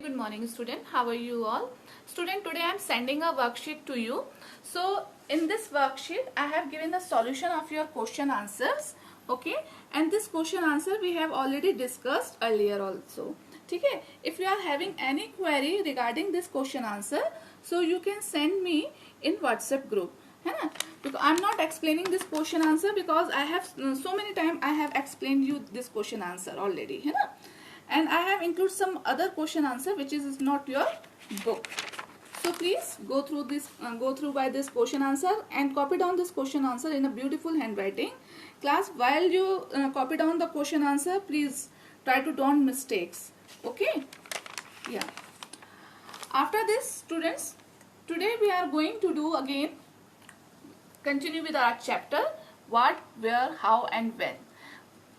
Good morning student, how are you all? Student, today I am sending a worksheet to you. So in this worksheet I have given the solution of your question answers. Okay, and this question answer we have already discussed earlier also. Okay, if you are having any query regarding this question answer, so you can send me in WhatsApp group. है ना, because I am not explaining this question answer because I have so many time I have explained you this question answer already, है ना. And I have included some other question answer which is not your book. So please go through by this question answer and copy down this question answer in a beautiful handwriting. Class, while you copy down the question answer, please try to don't mistakes. Okay? Yeah. After this, students, today we are going to do again, continue with our chapter, what, where, how and when.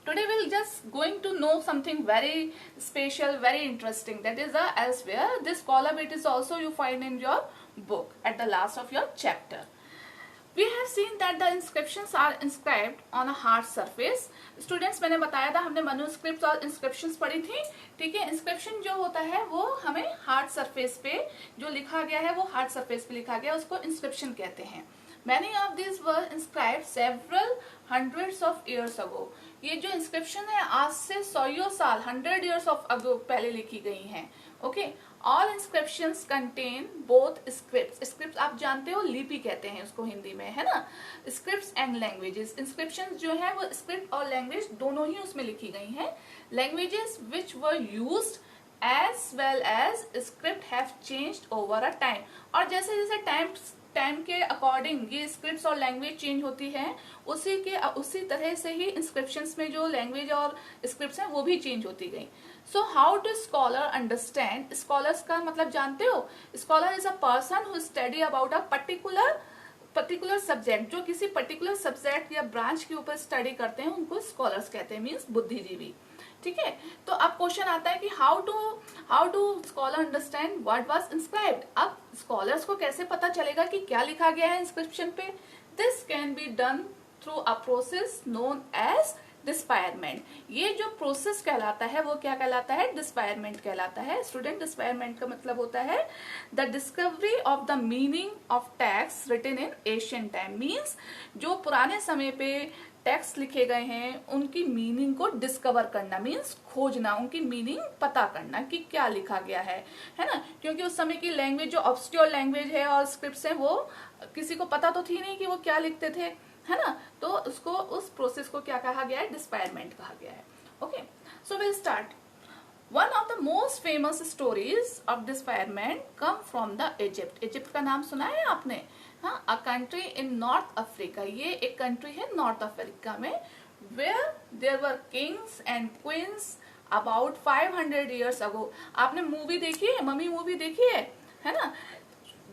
Today we'll just going to know something very special, very interesting, that is the elsewhere. This column it is also you find in your book at the last of your chapter. We have seen that the inscriptions are inscribed on a hard surface. Students, मैंने बताया था हमने manuscripts और inscriptions पढ़ी थी. ठीक है, inscription जो होता है वो हमें hard surface पे जो लिखा गया है वो hard surface पे लिखा गया, उसको inscription कहते हैं. Many of these were inscribed several hundreds of years ago. ये जो inscription है आज से 100 साल 100 years of ago पहले लिखी गई हैं. Okay, all inscriptions contain both scripts. Scripts आप जानते हो, लिपि कहते हैं उसको हिंदी में, है ना. Scripts and languages. Inscriptions जो है वो script और language दोनों ही उसमें लिखी गई हैं. Languages which were used as well as script have changed over a time. और जैसे जैसे टाइम के अकॉर्डिंग ये स्क्रिप्ट्स और लैंग्वेज चेंज होती है, उसी तरह से ही इंस्क्रिप्शंस में जो लैंग्वेज और स्क्रिप्ट्स हैं वो भी चेंज होती गई. So how to scholar understand. Scholars का मतलब जानते हो, scholar is a person who study about a particular subject. जो किसी पर्टिकुलर सब्जेक्ट या ब्रांच के ऊपर स्टडी करते हैं उनको स्कॉलर्स कहते हैं, मीन्स बुद्धिजीवी. ठीक है, तो अब क्वेश्चन आता है कि how to scholar understand what was inscribed. अब स्कॉलर्स को कैसे पता चलेगा कि क्या लिखा गया है इंस्क्रिप्शन पे. This can be done through a process known as decipherment. ये जो प्रोसेस कहलाता है वो क्या कहलाता है, डिस्पायरमेंट कहलाता है. स्टूडेंट, डिस्पायरमेंट का मतलब होता है the discovery of the meaning of text written in ancient time. Means जो पुराने समय पे टेक्स्ट लिखे गए हैं उनकी मीनिंग को डिस्कवर करना, मीन्स खोजना, उनकी मीनिंग पता करना कि क्या लिखा गया है ना. क्योंकि उस समय की लैंग्वेज जो ऑब्सक्योर लैंग्वेज है और स्क्रिप्ट्स हैं वो किसी को पता तो थी नहीं कि वो क्या लिखते थे, है ना. तो उसको, उस प्रोसेस को क्या कहा गया है, डिस्पायरमेंट कहा गया है. Okay, so will start. One of the most famous stories of disparment come from the Egypt. Egypt का नाम सुना है आपने. हाँ, a country in North Africa. ये एक कंट्री है नॉर्थ अफ्रीका में. Where there were kings and queens about 500 years ago. आपने मूवी देखी है, मम्मी मूवी देखी है ना.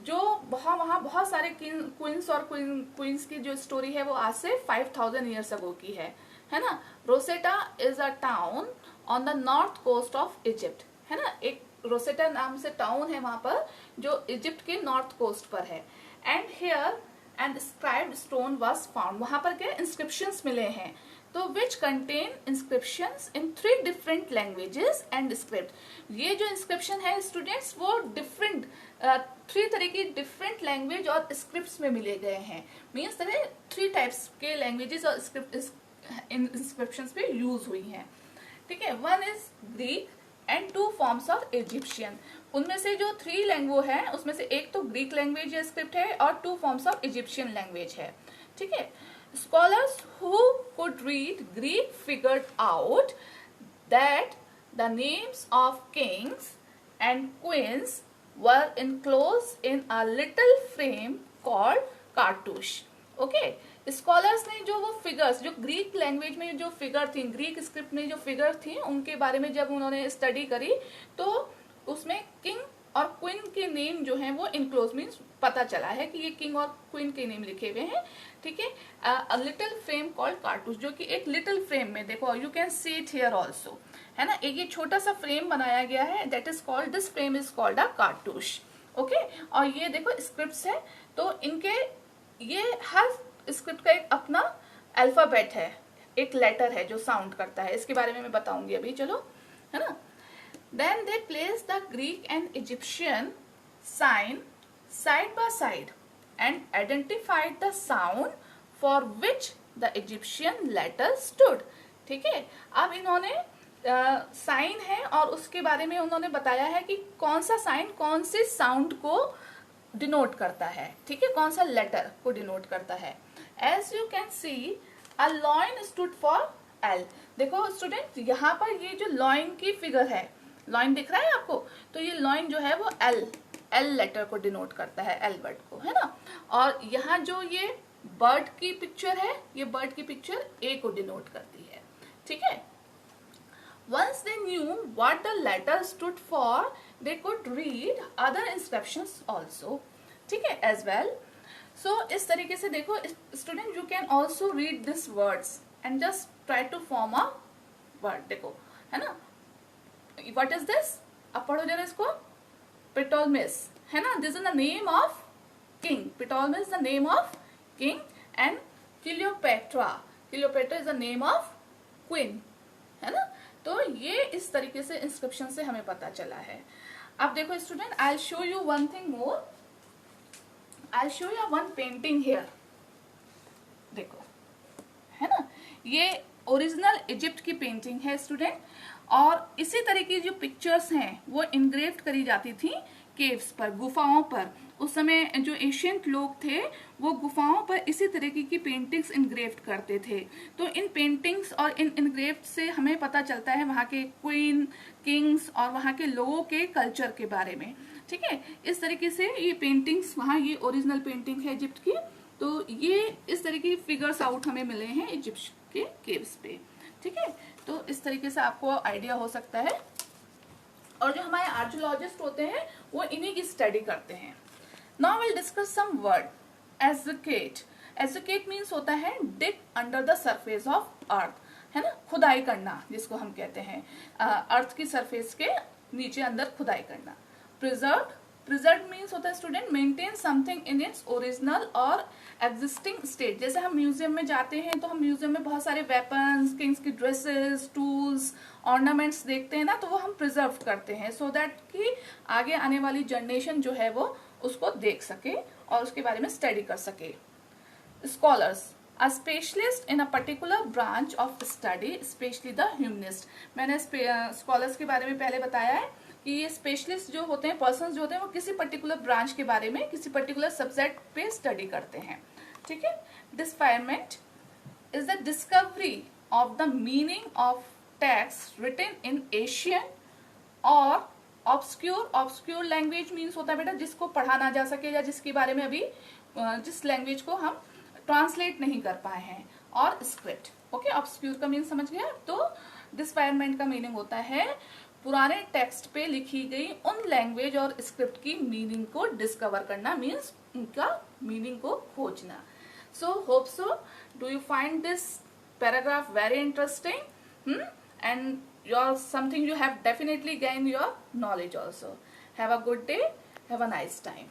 जो वहाँ बहुत सारे क्वींस और क्वींस की जो स्टोरी है वो आज से 5000 years ago की है ना. Rosetta is a town on the north coast of Egypt, है ना. एक रोसेटा नाम से टाउन है वहां पर जो इजिप्ट के नॉर्थ कोस्ट पर है. And here and scribed stone was found. वहां पर क्या इंस्क्रिप्शंस मिले हैं, तो which contain inscriptions in 3 different languages and script. ये जो इंस्क्रिप्शन है स्टूडेंट्स वो डिफरेंट 3 तरह की डिफरेंट लैंग्वेज और स्क्रिप्ट्स में मिले गए हैं. मीन्स 3 टाइप्स के लैंग्वेजेस और स्क्रिप्ट इंस्क्रिप्शंस पे यूज हुई हैं. ठीक है, one is Greek and 2 forms of Egyptian. उनमें से जो 3 लैंग्वेज है उसमें से एक तो ग्रीक लैंग्वेज या स्क्रिप्ट है और 2 forms ऑफ इजिप्शियन लैंग्वेज है. ठीक है, scholars who could read Greek figured out that the names of kings and queens were enclosed in a little frame called cartouche. Okay, scholars ने जो वो figures, जो ग्रीक लैंग्वेज में जो figure थी, ग्रीक स्क्रिप्ट में जो फिगर थी, उनके बारे में जब उन्होंने स्टडी करी तो उसमें किंग और क्वीन के नेम जो हैं वो इनक्लोज, मीन्स पता चला है कि ये किंग और क्वीन के नेम लिखे हुए हैं. ठीक है, अ लिटिल फ्रेम कॉल्ड कार्टूश, जो कि एक लिटिल फ्रेम में, देखो you can see it here also, है ना. एक ये छोटा सा फ्रेम बनाया गया है, that is called, this frame is called a cartouche. Okay, और ये देखो स्क्रिप्ट्स है, तो इनके ये हर स्क्रिप्ट का एक अपना अल्फाबेट है, एक लेटर है जो साउंड करता है. इसके बारे में मैं बताऊंगी अभी, चलो, है ना. Then they placed the Greek and Egyptian sign side by side and identified the sound for which the Egyptian letter stood. ठीक है, अब इन्होंने साइन है और उसके बारे में उन्होंने बताया है कि कौन सा साइन कौन से साउंड को डिनोट करता है, ठीक है, कौन सा लेटर को डिनोट करता है. As you can see a lion stood for L. देखो स्टूडेंट, यहाँ पर ये जो लॉइन की फिगर है, लॉइन दिख रहा है आपको, तो ये लॉइन जो है वो एल लेटर को डिनोट करता है, एल वर्ड को, है ना. और यहाँ जो ये बर्ड की पिक्चर है, ये बर्ड की पिक्चर ए को डिनोट करती है, ठीक है. Once they knew what the letter stood for, they could read other inscriptions also, ठीक है, as well. So इस तरीके से देखो student, you can also read these words and just try to form a word. देखो, है ना, what is this? अब पढ़ो जरा इसको. Ptolemy, है ना, this is the name of king. Ptolemy is the name of king and Cleopatra is the name of queen, है ना. तो ये इस तरीके से इंस्क्रिप्शन से हमें पता चला है. अब देखो student, I will show you one thing more. I will show you one painting here. देखो, है ना, ये ओरिजिनल इजिप्ट की पेंटिंग है स्टूडेंट. और इसी तरह की जो पिक्चर्स हैं वो इनग्रेव्ड करी जाती थी केव्स पर, गुफाओं पर. उस समय जो एशियंट लोग थे वो गुफाओं पर इसी तरीके की पेंटिंग्स इनग्रेव्ड करते थे. तो इन पेंटिंग्स और इन इनग्रेव्ड से हमें पता चलता है वहाँ के क्वीन, किंग्स और वहाँ के लोगों के कल्चर के बारे में, ठीक है. इस तरीके से ये पेंटिंग्स, वहाँ ये ओरिजिनल पेंटिंग है इजिप्ट की, तो ये इस तरीके की फिगर्स आउट हमें मिले हैं इजिप्ट के केव्स पे, ठीक है. तो इस तरीके से आपको आइडिया हो सकता है. और जो हमारे आर्कियोलॉजिस्ट होते हैं वो इन्हीं की स्टडी करते हैं. Now will discuss some word. Educate. Educate means होता है dig under the surface of earth, है ना, खुदाई करना जिसको हम कहते हैं, अर्थ की सरफेस के नीचे अंदर खुदाई करना. प्रिजर्व. प्रिजर्व मीन्स होता है student maintain something in its original और एग्जिस्टिंग स्टेट. जैसे हम म्यूजियम में जाते हैं तो हम म्यूजियम में बहुत सारे वेपन्स, किंग्स की ड्रेसेस, टूल्स, ऑर्नामेंट्स देखते हैं ना, तो वो हम प्रिजर्व करते हैं सो दैट कि आगे आने वाली जनरेशन जो है वो उसको देख सके और उसके बारे में स्टडी कर सके. Scholars. A specialist in a particular branch of study, especially the humanist. मैंने स्कॉलर्स के बारे में पहले बताया है कि ये स्पेशलिस्ट जो होते हैं, पर्सन्स जो होते हैं, वो किसी पर्टिकुलर ब्रांच के बारे में, किसी पर्टिकुलर सब्जेक्ट पे स्टडी करते हैं, ठीक है. Decipherment is the discovery of the meaning of text written in Asian or obscure. ऑब्सक्यूर language means होता है बेटा जिसको पढ़ा ना जा सके या जिसके बारे में अभी जिस लैंग्वेज को हम ट्रांसलेट नहीं कर पाए हैं. और स्क्रिप्ट. ओके, ऑब्सक्यूर का मीनिंग समझ गया. तो डिस्फायरमेंट का मीनिंग होता है पुराने टेक्स्ट पे लिखी गई उन लैंग्वेज और स्क्रिप्ट की मीनिंग को डिस्कवर करना, मीन्स उनका मीनिंग को खोजना. So hope so do you find this paragraph very interesting and you're something you have definitely gained your knowledge also. Have a good day. Have a nice time.